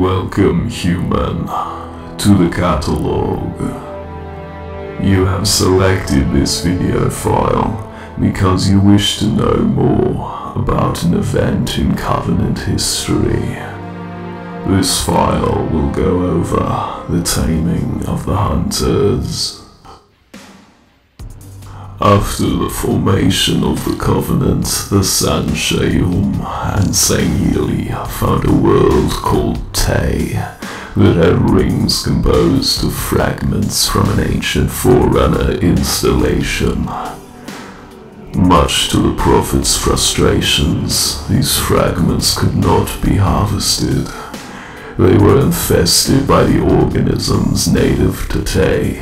Welcome, human, to the catalog. You have selected this video file because you wish to know more about an event in Covenant history. This file will go over the taming of the Hunters. After the formation of the Covenant, the Sanshayum and Sangheili found a world called Tay that had rings composed of fragments from an ancient Forerunner installation. Much to the Prophet's frustrations, these fragments could not be harvested. They were infested by the organisms native to Tay,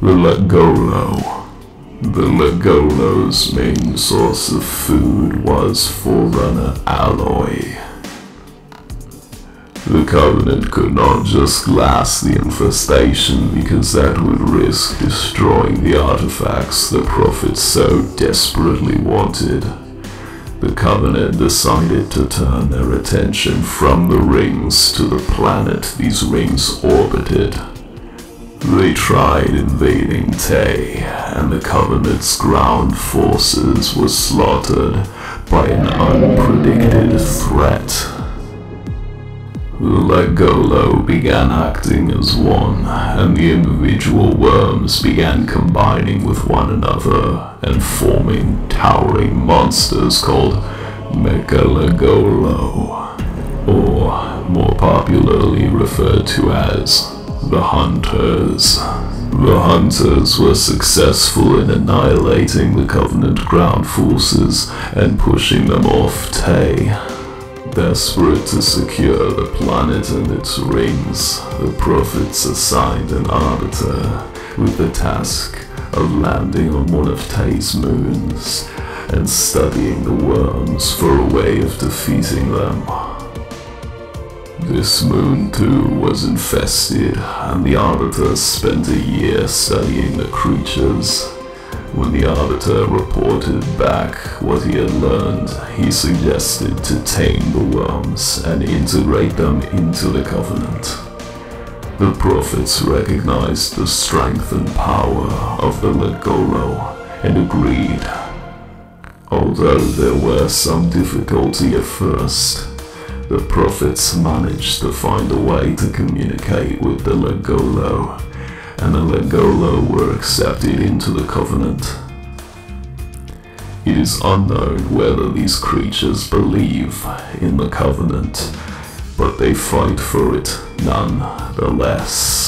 the Legolo. The Legolo's main source of food was Forerunner alloy. The Covenant could not just glass the infestation because that would risk destroying the artifacts the Prophet so desperately wanted. The Covenant decided to turn their attention from the rings to the planet these rings orbited. They tried invading Tay, and the Covenant's ground forces were slaughtered by an unpredicted threat. The Legolo began acting as one, and the individual worms began combining with one another and forming towering monsters called Mechalegolo, or more popularly referred to as the Hunters. The Hunters were successful in annihilating the Covenant ground forces and pushing them off Tay. Desperate to secure the planet and its rings, the Prophets assigned an arbiter with the task of landing on one of Tay's moons and studying the worms for a way of defeating them. This moon too was infested, and the Arbiter spent a year studying the creatures. When the Arbiter reported back what he had learned, he suggested to tame the worms and integrate them into the Covenant. The Prophets recognized the strength and power of the Legolo and agreed. Although there were some difficulty at first, the Prophets managed to find a way to communicate with the Legolo, and the Legolo were accepted into the Covenant. It is unknown whether these creatures believe in the Covenant, but they fight for it nonetheless.